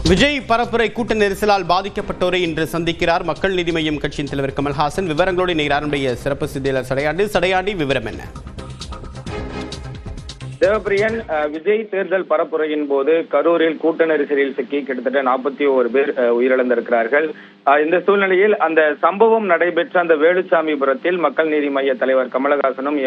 விஜய் பரப்புரை கூட்ட நெரிசலால் பாதிக்கப்பட்டோரை இன்று சந்திக்கிறார் மக்கள் நீதி மய்யம் கட்சியின் தலைவர் கமல்ஹாசன். விவரங்களோடு இணைகிறாருடைய சிறப்பு செய்தியாளர் சடையாண்டி. விவரம் என்ன? தேவப்பிரியன், விஜய் தேர்தல் பரப்புரையின் போது கரூரில் கூட்ட நெரிசலில் சிக்கி கிட்டத்தட்ட 41 பேர் உயிரிழந்திருக்கிறார்கள். இந்த சூழ்நிலையில் அந்த சம்பவம் நடைபெற்ற அந்த வேலுச்சாமிபுரத்தில் மக்கள் நீதி மய்ய தலைவர் கமலஹாசனும்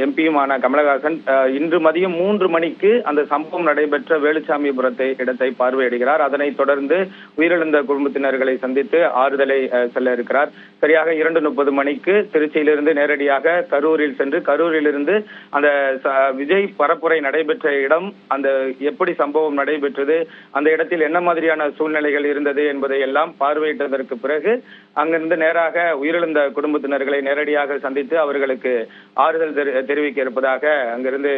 எம்பியுமான கமலஹாசன் இன்று மதியம் 3 மணிக்கு அந்த சம்பவம் நடைபெற்ற வேலுச்சாமிபுரத்தை இடத்தை பார்வையிடுகிறார். அதனைத் தொடர்ந்து உயிரிழந்த குடும்பத்தினர்களை சந்தித்து ஆறுதலை செல்ல இருக்கிறார். சரியாக 2:30 மணிக்கு திருச்சியிலிருந்து நேரடியாக கரூரில் சென்று கரூரிலிருந்து அந்த விஜய் பரப்புரை நடைபெற்ற இடம், அந்த எப்படி சம்பவம் நடைபெற்றது, அந்த இடத்தில் என்ன மாதிரியான சூழ்நிலைகள் இருந்தது என்பதை எல்லாம் பார்வையிட்டதற்கு பிறகு அங்கிருந்து நேராக உயிரிழந்த குடும்பத்தினர்களை நேரடியாக சந்தித்து அவர்களுக்கு ஆறுதல் தெரிவிக்க இருப்பதாக அங்கிருந்து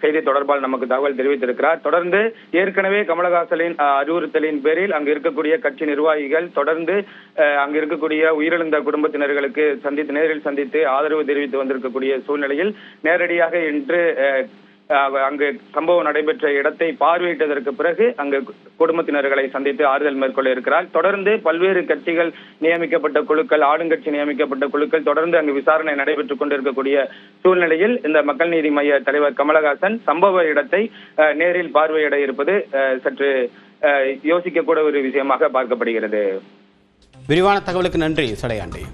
செய்தி தொடர்பால் நமக்கு தகவல் தெரிவித்திருக்கிறார். தொடர்ந்து ஏற்கனவே கமலஹாசனின் அறிவுறுத்தலின் பேரில் அங்கு இருக்கக்கூடிய கட்சி நிர்வாகிகள் தொடர்ந்து அங்கு இருக்கக்கூடிய உயிரிழந்த குடும்பத்தினர்களுக்கு நேரில் சந்தித்து ஆதரவு தெரிவித்து வந்திருக்கக்கூடிய சூழ்நிலையில் நேரடியாக இன்று அங்கு சம்பவம் நடைபெற்ற இடத்தை பார்வையிட்டதற்கு பிறகு அங்கு குடும்பத்தினர்களை சந்தித்து ஆறுதல் மேற்கொள்ள இருக்கிறார். தொடர்ந்து பல்வேறு கட்சிகள் நியமிக்கப்பட்ட குழுக்கள், ஆளுங்கட்சி நியமிக்கப்பட்ட குழுக்கள் தொடர்ந்து அங்கு விசாரணை நடைபெற்றுக் கொண்டிருக்கக்கூடிய சூழ்நிலையில் இந்த மக்கள் நீதி மய்ய தலைவர் கமலஹாசன் சம்பவ இடத்தை நேரில் பார்வையிட இருப்பது சற்று யோசிக்கக்கூட ஒரு விஷயமாக பார்க்கப்படுகிறது. விரிவான தகவலுக்கு நன்றி சடையாண்டி.